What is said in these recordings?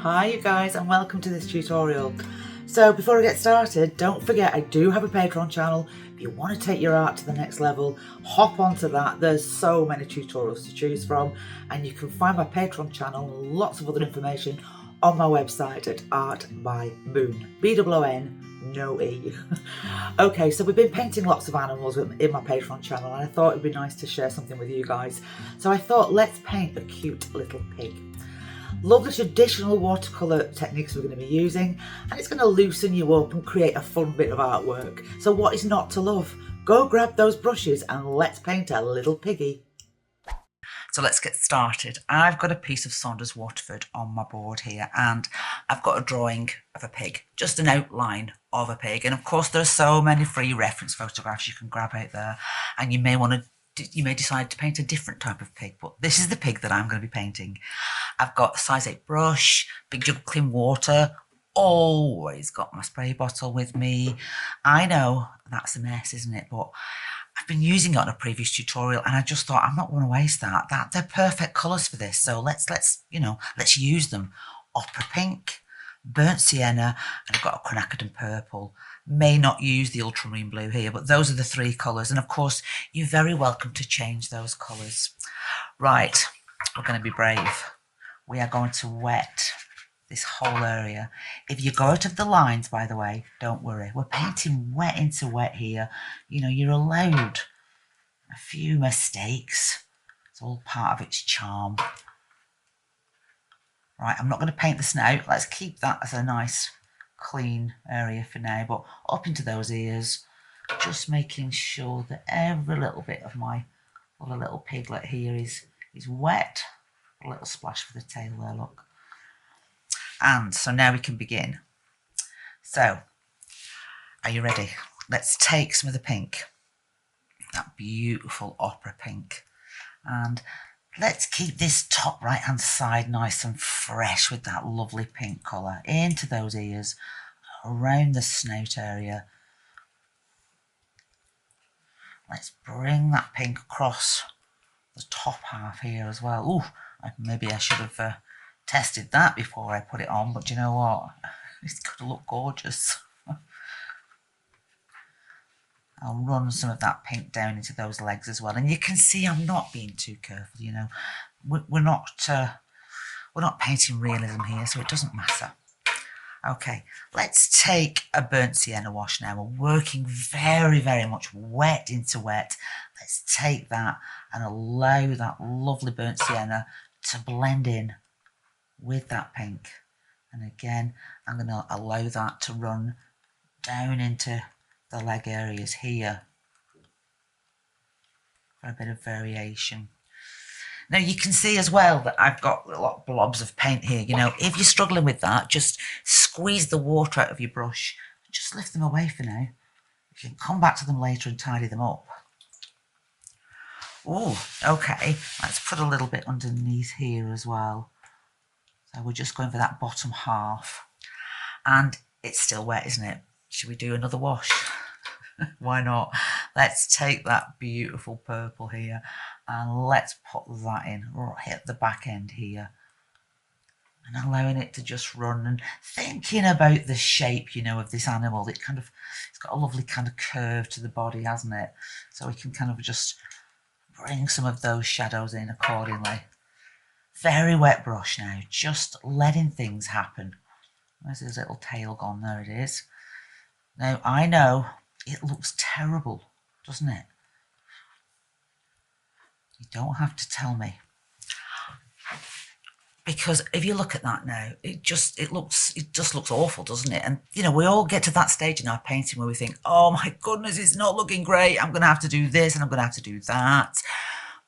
Hi you guys and welcome to this tutorial. So before I get started, don't forget I do have a Patreon channel. If you want to take your art to the next level, hop onto that. There's so many tutorials to choose from, and you can find my Patreon channel and lots of other information on my website at Art by Moon. B-O-O-N, no E. Okay, so we've been painting lots of animals in my Patreon channel, and I thought it'd be nice to share something with you guys. So I thought, let's paint a cute little pig. Love the traditional watercolour techniques we're going to be using, and it's going to loosen you up and create a fun bit of artwork. So what is not to love? Go grab those brushes and let's paint a little piggy. So let's get started. I've got a piece of Saunders Waterford on my board here, and I've got a drawing of a pig, just an outline of a pig. And of course there are so many free reference photographs you can grab out there, and you may decide to paint a different type of pig, but this is the pig that I'm going to be painting. I've got a size 8 brush, big jug of clean water, always got my spray bottle with me. I know that's a mess, isn't it? But I've been using it on a previous tutorial, and I just thought I'm not going to waste that. They're perfect colours for this, so let's use them. Opera pink, burnt sienna, and I've got a Quinacriden Purple. May not use the ultramarine blue here, but those are the three colours, and of course you're very welcome to change those colours. Right, we're going to be brave. We are going to wet this whole area. If you go out of the lines, by the way, don't worry. We're painting wet into wet here. You know, you're allowed a few mistakes. It's all part of its charm. Right, I'm not going to paint the snout. Let's keep that as a nice clean area for now, but up into those ears, just making sure that every little bit of my little piglet here is wet. A little splash for the tail there, look. And so now we can begin. So, are you ready? Let's take some of the pink, that beautiful opera pink, and let's keep this top right hand side nice and fresh with that lovely pink colour into those ears, around the snout area. Let's bring that pink across the top half here as well. Ooh, maybe I should have tested that before I put it on, but you know what? It's going to look gorgeous. I'll run some of that pink down into those legs as well, and you can see I'm not being too careful. You know, we're not painting realism here, so it doesn't matter. Okay, let's take a burnt sienna wash now. We're working very, very much wet into wet. Let's take that and allow that lovely burnt sienna to blend in with that pink. And again, I'm going to allow that to run down into the leg areas here for a bit of variation. Now you can see as well that I've got a lot of blobs of paint here. You know, if you're struggling with that, just squeeze the water out of your brush and just lift them away for now. You can come back to them later and tidy them up. Oh, okay, let's put a little bit underneath here as well. So we're just going for that bottom half, and it's still wet, isn't it? Should we do another wash? Why not? Let's take that beautiful purple here and let's put that in right at the back end here, and allowing it to just run, and thinking about the shape, you know, of this animal. It's got a lovely kind of curve to the body, hasn't it? So we can kind of just bring some of those shadows in accordingly. Very wet brush now, just letting things happen. Where's his little tail gone? There it is. Now I know it looks terrible, doesn't it? You don't have to tell me, because if you look at that now, it just looks awful, doesn't it? And you know, we all get to that stage in our painting where we think, oh my goodness, it's not looking great. I'm going to have to do this and I'm going to have to do that.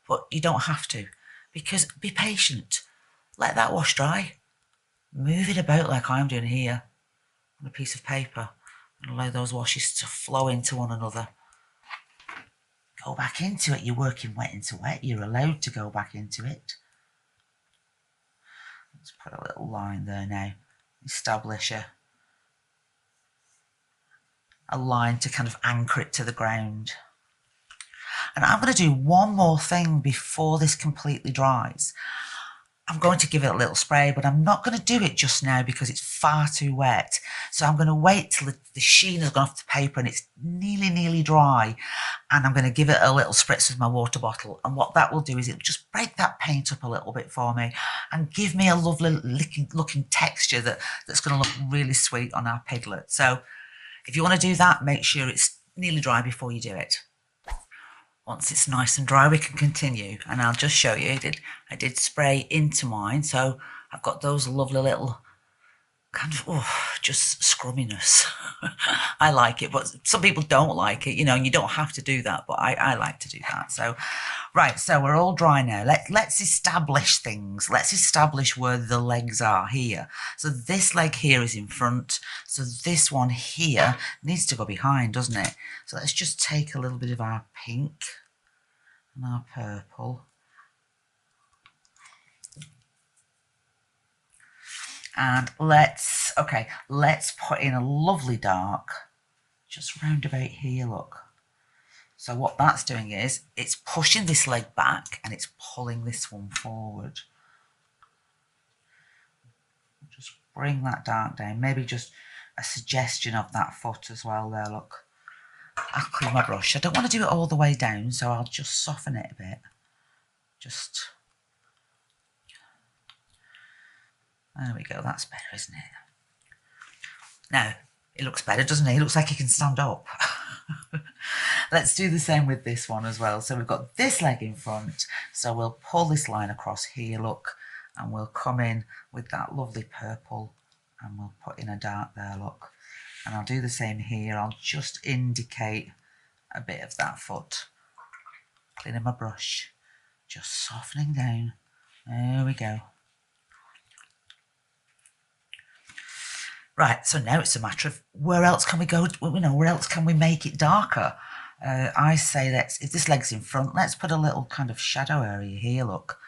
But you don't have to, because be patient. Let that wash dry. Move it about like I'm doing here on a piece of paper, and allow those washes to flow into one another. Go back into it. You're working wet into wet. You're allowed to go back into it. Let's put a little line there now. Establish a line to kind of anchor it to the ground. And I'm going to do one more thing before this completely dries. I'm going to give it a little spray, but I'm not going to do it just now because it's far too wet. So I'm going to wait till the sheen has gone off the paper and it's nearly dry. And I'm going to give it a little spritz with my water bottle. And what that will do is it will just break that paint up a little bit for me and give me a lovely looking texture that's going to look really sweet on our piglet. So if you want to do that, make sure it's nearly dry before you do it. Once it's nice and dry, we can continue, and I'll just show you. I did spray into mine, so I've got those lovely little kind of just scrumminess. I like it, but some people don't like it, you know, and you don't have to do that, but I like to do that. So right, so we're all dry now. Let's establish things. Let's establish where the legs are here. So this leg here is in front, so this one here needs to go behind, doesn't it? So let's just take a little bit of our pink and our purple. And let's put in a lovely dark, just round about here, look. So what that's doing is, it's pushing this leg back and it's pulling this one forward. Just bring that dark down, maybe just a suggestion of that foot as well there, look. I'll clean my brush. I don't want to do it all the way down, so I'll just soften it a bit. Just... there we go, that's better, isn't it? Now, it looks better, doesn't it? It looks like it can stand up. Let's do the same with this one as well. So we've got this leg in front, so we'll pull this line across here, look, and we'll come in with that lovely purple, and we'll put in a dark there, look. And I'll do the same here. I'll just indicate a bit of that foot. Cleaning my brush, just softening down. There we go. Right, so now it's a matter of where else can we go, you know, where else can we make it darker? I say if this leg's in front, let's put a little kind of shadow area here, look,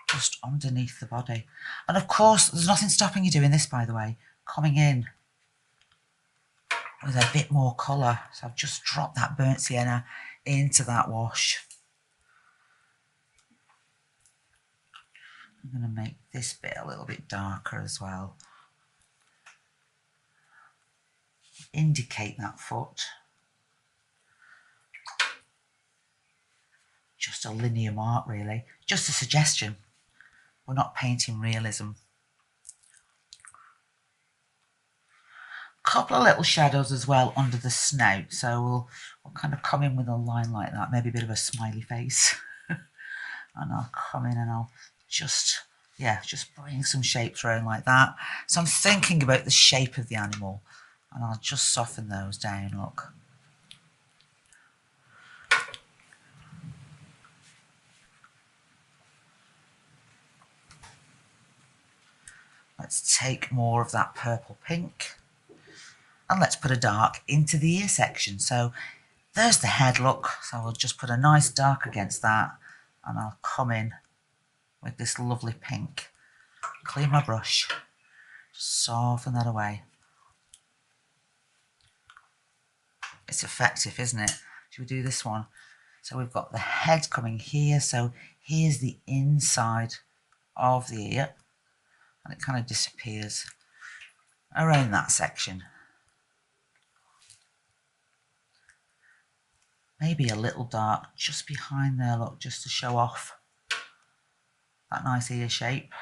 just underneath the body. And of course, there's nothing stopping you doing this, by the way, coming in with a bit more colour. So I've just dropped that burnt sienna into that wash. I'm going to make this bit a little bit darker as well. Indicate that foot. Just a linear mark, really. Just a suggestion. We're not painting realism. A couple of little shadows as well under the snout. So we'll kind of come in with a line like that. Maybe a bit of a smiley face. And I'll come in and I'll just bring some shapes around like that. So I'm thinking about the shape of the animal. And I'll just soften those down, look. Let's take more of that purple pink. And let's put a dark into the ear section. So there's the head, look. So we'll just put a nice dark against that. And I'll come in with this lovely pink. Clean my brush. Just soften that away. It's effective, isn't it? Should we do this one? So we've got the head coming here. So here's the inside of the ear. And it kind of disappears around that section. Maybe a little dark just behind there, look, just to show off that nice ear shape.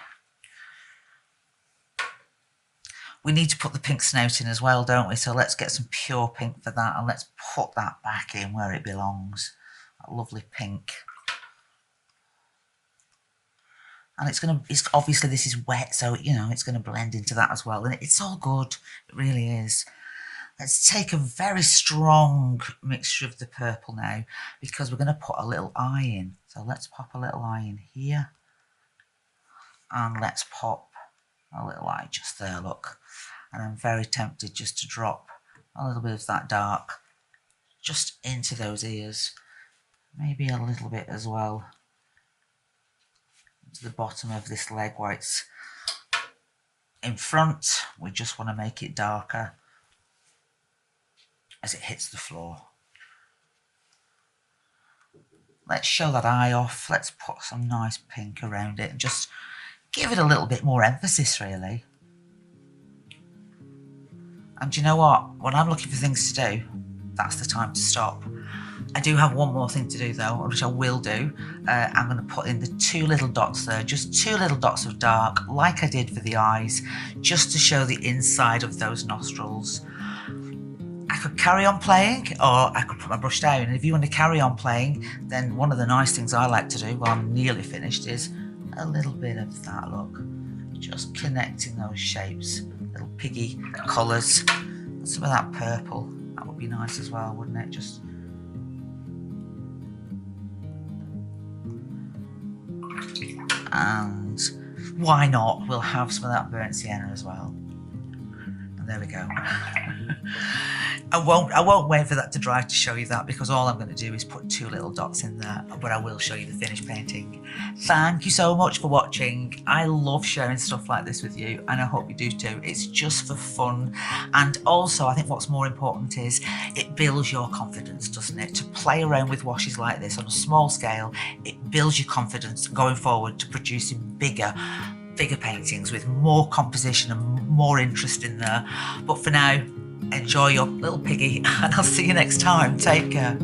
We need to put the pink snout in as well, don't we? So let's get some pure pink for that, and let's put that back in where it belongs. That lovely pink. And it's obviously this is wet, so you know it's going to blend into that as well. And it's all good, it really is. Let's take a very strong mixture of the purple now, because we're going to put a little eye in. So let's pop a little eye in here, and let's pop a little eye just there, look. And I'm very tempted just to drop a little bit of that dark just into those ears. Maybe a little bit as well to the bottom of this leg where it's in front. We just want to make it darker as it hits the floor. Let's show that eye off. Let's put some nice pink around it and just give it a little bit more emphasis, really. And do you know what? When I'm looking for things to do, that's the time to stop. I do have one more thing to do though, which I will do. I'm going to put in the 2 little dots there, just 2 little dots of dark, like I did for the eyes, just to show the inside of those nostrils. I could carry on playing, or I could put my brush down. And if you want to carry on playing, then one of the nice things I like to do while I'm nearly finished is a little bit of that, look. Just connecting those shapes, little piggy colours. Some of that purple, that would be nice as well, wouldn't it? Just and why not? We'll have some of that burnt sienna as well. And there we go. I won't wait for that to dry to show you that, because all I'm going to do is put 2 little dots in there, but I will show you the finished painting. Thank you so much for watching. I love sharing stuff like this with you, and I hope you do too. It's just for fun, and also I think what's more important is it builds your confidence, doesn't it? To play around with washes like this on a small scale, it builds your confidence going forward to producing bigger paintings with more composition and more interest in there. But for now, enjoy your little piggy, and I'll see you next time. Take care.